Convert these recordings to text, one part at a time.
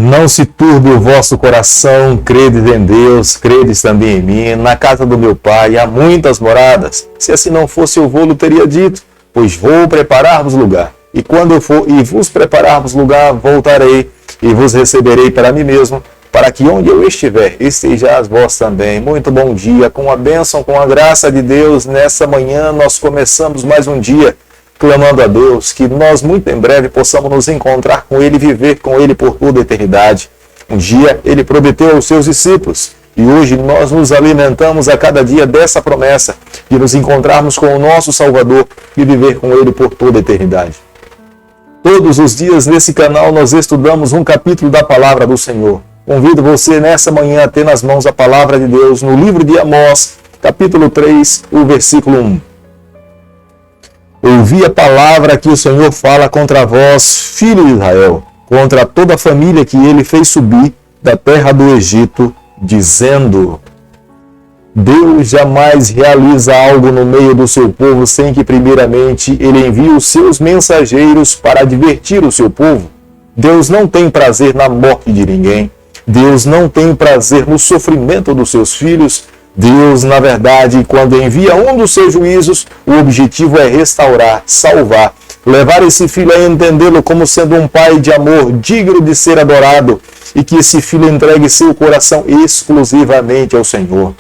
Não se turbe o vosso coração, credes em Deus, credes também em mim. Na casa do meu Pai há muitas moradas. Se assim não fosse, eu vou-lo teria dito, pois vou preparar-vos lugar. E quando eu for e vos preparar-vos lugar, voltarei e vos receberei para mim mesmo, para que onde eu estiver, estejais vós também. Muito bom dia, com a bênção, com a graça de Deus. Nessa manhã nós começamos mais um dia, clamando a Deus que nós muito em breve possamos nos encontrar com Ele e viver com Ele por toda a eternidade. Um dia Ele prometeu aos seus discípulos e hoje nós nos alimentamos a cada dia dessa promessa de nos encontrarmos com o nosso Salvador e viver com Ele por toda a eternidade. Todos os dias nesse canal nós estudamos um capítulo da Palavra do Senhor. Convido você nessa manhã a ter nas mãos a Palavra de Deus no livro de Amós, capítulo 3, o versículo 1. Ouvi a palavra que o Senhor fala contra vós, filho de Israel, contra toda a família que ele fez subir da terra do Egito, dizendo: Deus jamais realiza algo no meio do seu povo sem que primeiramente ele envie os seus mensageiros para advertir o seu povo. Deus não tem prazer na morte de ninguém. Deus não tem prazer no sofrimento dos seus filhos. Deus, na verdade, quando envia um dos seus juízos, o objetivo é restaurar, salvar, levar esse filho a entendê-lo como sendo um pai de amor digno de ser adorado e que esse filho entregue seu coração exclusivamente ao Senhor.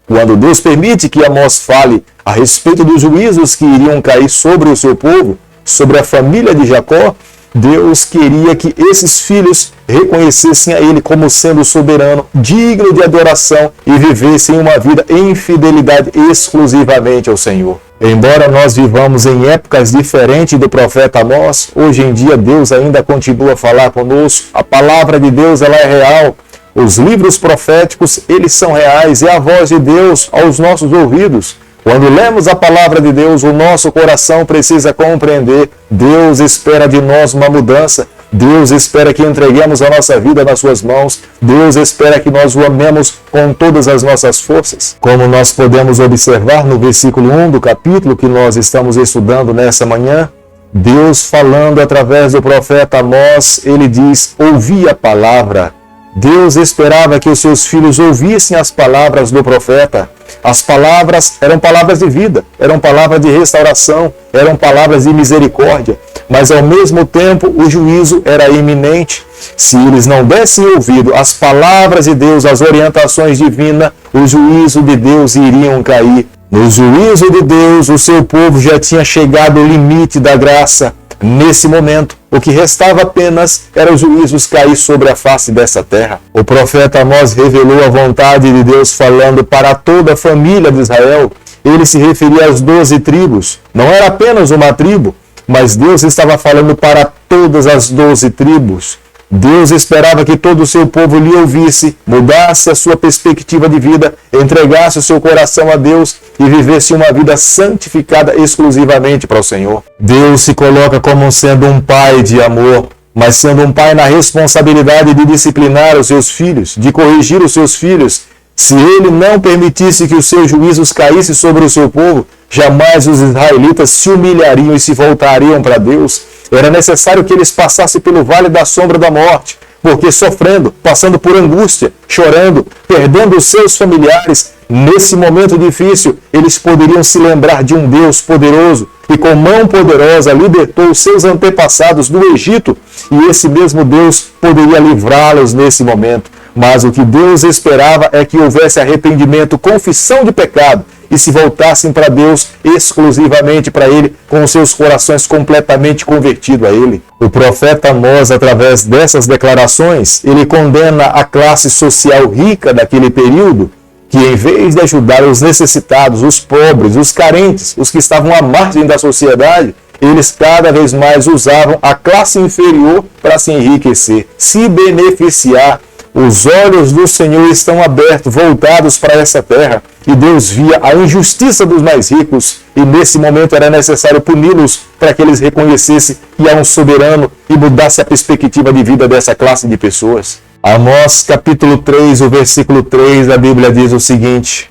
Quando Deus permite que Amós fale a respeito dos juízos que iriam cair sobre o seu povo, sobre a família de Jacó, Deus queria que esses filhos reconhecessem a Ele como sendo soberano, digno de adoração e vivessem uma vida em fidelidade exclusivamente ao Senhor. Embora nós vivamos em épocas diferentes do profeta Amós, hoje em dia Deus ainda continua a falar conosco. A palavra de Deus ela é real. Os livros proféticos, eles são reais. É a voz de Deus aos nossos ouvidos. Quando lemos a palavra de Deus, o nosso coração precisa compreender. Deus espera de nós uma mudança. Deus espera que entreguemos a nossa vida nas suas mãos. Deus espera que nós o amemos com todas as nossas forças. Como nós podemos observar no versículo 1 do capítulo que nós estamos estudando nessa manhã, Deus falando através do profeta Amós, ele diz: ouvi a palavra. Deus esperava que os seus filhos ouvissem as palavras do profeta. As palavras eram palavras de vida, eram palavras de restauração, eram palavras de misericórdia, mas ao mesmo tempo o juízo era iminente. Se eles não dessem ouvido às palavras de Deus, às orientações divinas, o juízo de Deus iriam cair. No juízo de Deus, o seu povo já tinha chegado ao limite da graça. Nesse momento, o que restava apenas era os juízos cair sobre a face dessa terra. O profeta Amós revelou a vontade de Deus falando para toda a família de Israel. Ele se referia às 12 tribos. Não era apenas uma tribo, mas Deus estava falando para todas as 12 tribos. Deus esperava que todo o seu povo lhe ouvisse, mudasse a sua perspectiva de vida, entregasse o seu coração a Deus e vivesse uma vida santificada exclusivamente para o Senhor. Deus se coloca como sendo um pai de amor, mas sendo um pai na responsabilidade de disciplinar os seus filhos, de corrigir os seus filhos. Se ele não permitisse que os seus juízos caíssem sobre o seu povo, jamais os israelitas se humilhariam e se voltariam para Deus. Era necessário que eles passassem pelo vale da sombra da morte, porque sofrendo, passando por angústia, chorando, perdendo os seus familiares, nesse momento difícil, eles poderiam se lembrar de um Deus poderoso que com mão poderosa libertou os seus antepassados do Egito, e esse mesmo Deus poderia livrá-los nesse momento. Mas o que Deus esperava é que houvesse arrependimento, confissão de pecado, e se voltassem para Deus exclusivamente para Ele, com os seus corações completamente convertidos a Ele. O profeta Amós, através dessas declarações, ele condena a classe social rica daquele período, que em vez de ajudar os necessitados, os pobres, os carentes, os que estavam à margem da sociedade, eles cada vez mais usavam a classe inferior para se enriquecer, se beneficiar. Os olhos do Senhor estão abertos, voltados para essa terra, e Deus via a injustiça dos mais ricos, e nesse momento era necessário puni-los para que eles reconhecessem que há um soberano e mudasse a perspectiva de vida dessa classe de pessoas. Amós capítulo 3, o versículo 3, a Bíblia diz o seguinte: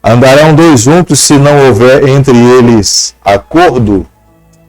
andarão dois juntos se não houver entre eles acordo?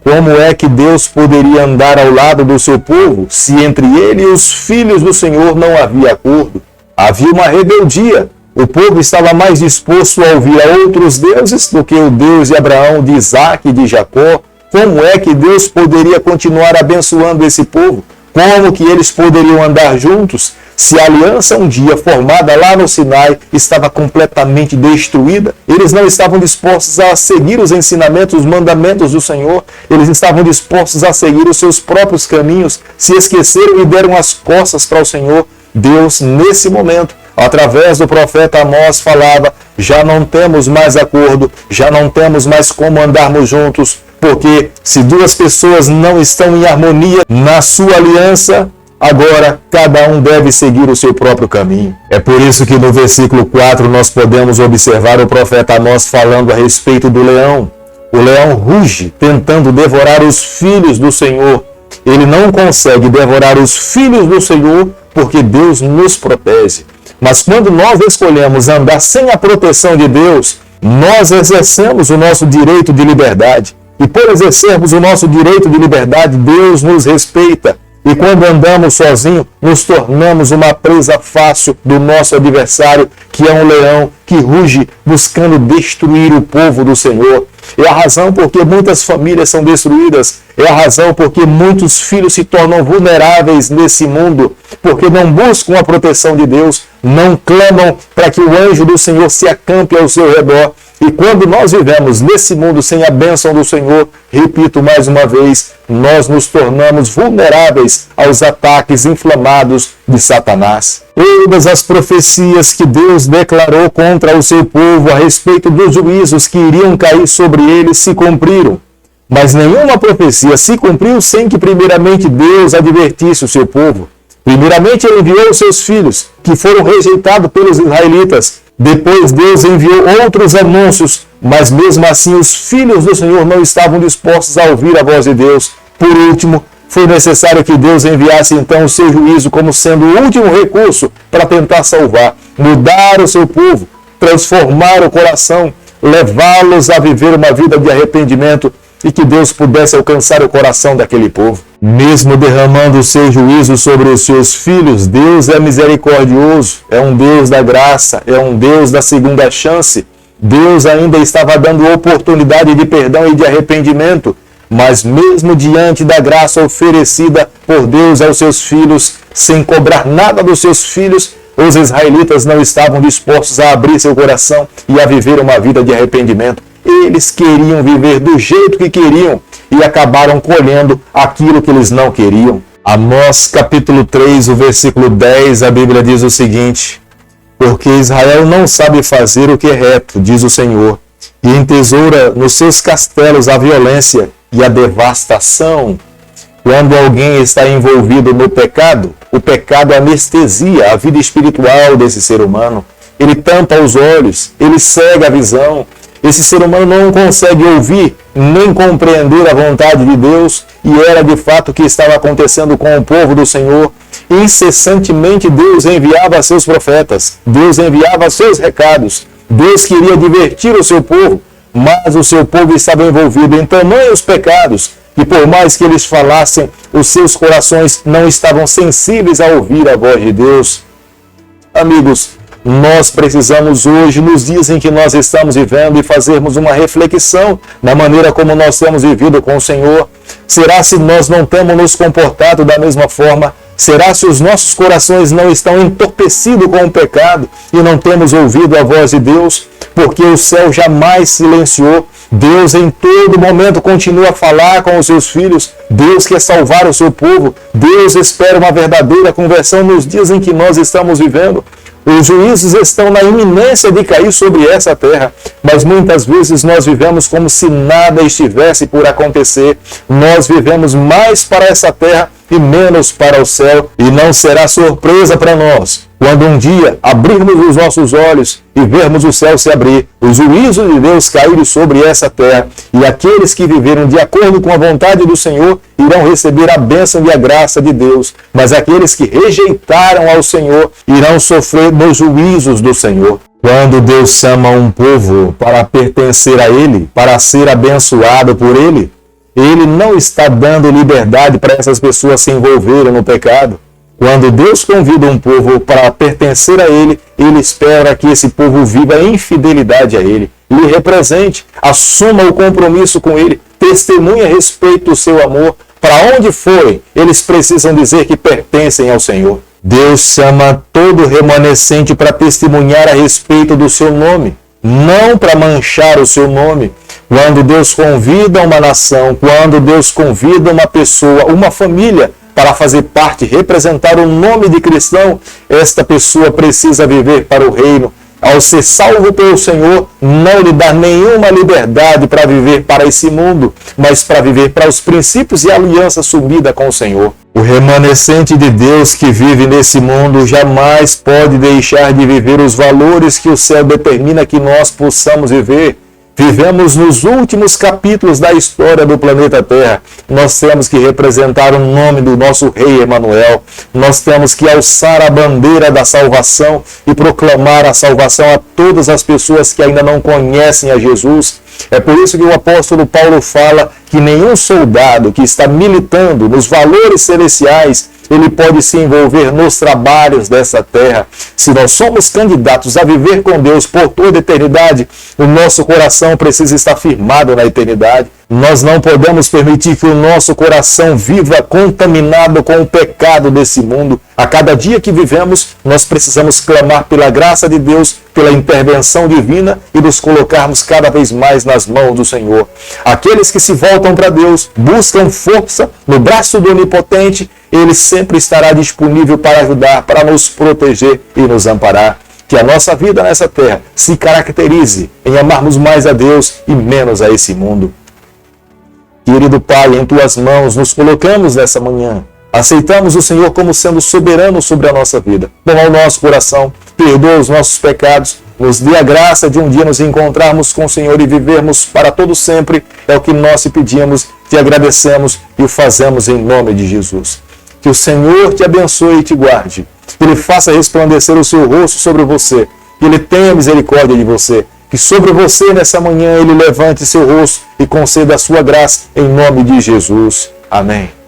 Como é que Deus poderia andar ao lado do seu povo se entre ele e os filhos do Senhor não havia acordo? Havia uma rebeldia. O povo estava mais disposto a ouvir a outros deuses do que o Deus de Abraão, de Isaac e de Jacó. Como é que Deus poderia continuar abençoando esse povo? Como que eles poderiam andar juntos se a aliança um dia formada lá no Sinai estava completamente destruída? Eles não estavam dispostos a seguir os ensinamentos, os mandamentos do Senhor. Eles estavam dispostos a seguir os seus próprios caminhos, se esqueceram e deram as costas para o Senhor. Deus, nesse momento, através do profeta Amós, falava: já não temos mais acordo, já não temos mais como andarmos juntos, porque se duas pessoas não estão em harmonia na sua aliança, agora cada um deve seguir o seu próprio caminho. É por isso que no versículo 4 nós podemos observar o profeta Amós falando a respeito do leão. O leão ruge tentando devorar os filhos do Senhor. Ele não consegue devorar os filhos do Senhor porque Deus nos protege. Mas quando nós escolhemos andar sem a proteção de Deus, nós exercemos o nosso direito de liberdade. E por exercermos o nosso direito de liberdade, Deus nos respeita. E quando andamos sozinhos, nos tornamos uma presa fácil do nosso adversário, que é um leão que ruge buscando destruir o povo do Senhor. É a razão porque muitas famílias são destruídas. É a razão porque muitos filhos se tornam vulneráveis nesse mundo, porque não buscam a proteção de Deus, não clamam para que o anjo do Senhor se acampe ao seu redor. E quando nós vivemos nesse mundo sem a bênção do Senhor, repito mais uma vez, nós nos tornamos vulneráveis aos ataques inflamados de Satanás. Todas as profecias que Deus declarou contra o seu povo a respeito dos juízos que iriam cair sobre eles se cumpriram. Mas nenhuma profecia se cumpriu sem que primeiramente Deus advertisse o seu povo. Primeiramente ele enviou os seus filhos, que foram rejeitados pelos israelitas. Depois Deus enviou outros anúncios, mas mesmo assim os filhos do Senhor não estavam dispostos a ouvir a voz de Deus. Por último, foi necessário que Deus enviasse então o seu juízo como sendo o último recurso para tentar salvar, mudar o seu povo, transformar o coração, levá-los a viver uma vida de arrependimento e que Deus pudesse alcançar o coração daquele povo. Mesmo derramando o seu juízo sobre os seus filhos, Deus é misericordioso, é um Deus da graça, é um Deus da segunda chance. Deus ainda estava dando oportunidade de perdão e de arrependimento, mas mesmo diante da graça oferecida por Deus aos seus filhos, sem cobrar nada dos seus filhos, os israelitas não estavam dispostos a abrir seu coração e a viver uma vida de arrependimento. Eles queriam viver do jeito que queriam e acabaram colhendo aquilo que eles não queriam. Amós capítulo 3, o versículo 10, a Bíblia diz o seguinte: porque Israel não sabe fazer o que é reto, diz o Senhor, e entesoura nos seus castelos a violência e a devastação. Quando alguém está envolvido no pecado, o pecado anestesia a vida espiritual desse ser humano. Ele tampa os olhos, ele cega a visão. Esse ser humano não consegue ouvir nem compreender a vontade de Deus, e era de fato o que estava acontecendo com o povo do Senhor. Incessantemente Deus enviava seus profetas, Deus enviava seus recados, Deus queria divertir o seu povo, mas o seu povo estava envolvido em tamanhos pecados, e por mais que eles falassem, os seus corações não estavam sensíveis a ouvir a voz de Deus. Amigos, nós precisamos hoje, nos dias em que nós estamos vivendo, e fazermos uma reflexão na maneira como nós temos vivido com o Senhor. Será se nós não temos nos comportado da mesma forma? Será se os nossos corações não estão entorpecidos com o pecado e não temos ouvido a voz de Deus? Porque o céu jamais silenciou. Deus em todo momento continua a falar com os seus filhos. Deus quer salvar o seu povo. Deus espera uma verdadeira conversão nos dias em que nós estamos vivendo. Os juízos estão na iminência de cair sobre essa terra, mas muitas vezes nós vivemos como se nada estivesse por acontecer. Nós vivemos mais para essa terra e menos para o céu, e não será surpresa para nós quando um dia abrirmos os nossos olhos e vermos o céu se abrir, o juízo de Deus cair sobre essa terra, e aqueles que viveram de acordo com a vontade do Senhor irão receber a bênção e a graça de Deus, mas aqueles que rejeitaram ao Senhor irão sofrer nos juízos do Senhor. Quando Deus chama um povo para pertencer a Ele, para ser abençoado por Ele, Ele não está dando liberdade para essas pessoas se envolverem no pecado. Quando Deus convida um povo para pertencer a Ele, Ele espera que esse povo viva em fidelidade a Ele, lhe represente, assuma o compromisso com Ele, testemunhe a respeito do seu amor. Para onde forem, eles precisam dizer que pertencem ao Senhor. Deus chama todo remanescente para testemunhar a respeito do seu nome, não para manchar o seu nome. Quando Deus convida uma nação, quando Deus convida uma pessoa, uma família, para fazer parte, representar o nome de cristão, esta pessoa precisa viver para o reino. Ao ser salvo pelo Senhor, não lhe dá nenhuma liberdade para viver para esse mundo, mas para viver para os princípios e aliança assumida com o Senhor. O remanescente de Deus que vive nesse mundo jamais pode deixar de viver os valores que o céu determina que nós possamos viver. Vivemos nos últimos capítulos da história do planeta Terra. Nós temos que representar o nome do nosso Rei Emanuel. Nós temos que alçar a bandeira da salvação e proclamar a salvação a todas as pessoas que ainda não conhecem a Jesus. É por isso que o apóstolo Paulo fala que nenhum soldado que está militando nos valores celestiais, ele pode se envolver nos trabalhos dessa terra. Se nós somos candidatos a viver com Deus por toda a eternidade, o nosso coração precisa estar firmado na eternidade. Nós não podemos permitir que o nosso coração viva contaminado com o pecado desse mundo. A cada dia que vivemos, nós precisamos clamar pela graça de Deus, pela intervenção divina e nos colocarmos cada vez mais nas mãos do Senhor. Aqueles que se voltam para Deus, buscam força no braço do Onipotente, Ele sempre estará disponível para ajudar, para nos proteger e nos amparar. Que a nossa vida nessa terra se caracterize em amarmos mais a Deus e menos a esse mundo. Querido Pai, em Tuas mãos nos colocamos nessa manhã. Aceitamos o Senhor como sendo soberano sobre a nossa vida. Toma o nosso coração, perdoa os nossos pecados, nos dê a graça de um dia nos encontrarmos com o Senhor e vivermos para todo sempre. É o que nós te pedimos, te agradecemos e o fazemos em nome de Jesus. Que o Senhor te abençoe e te guarde. Que Ele faça resplandecer o seu rosto sobre você. Que Ele tenha misericórdia de você. Que sobre você nessa manhã Ele levante seu rosto e conceda a sua graça em nome de Jesus. Amém.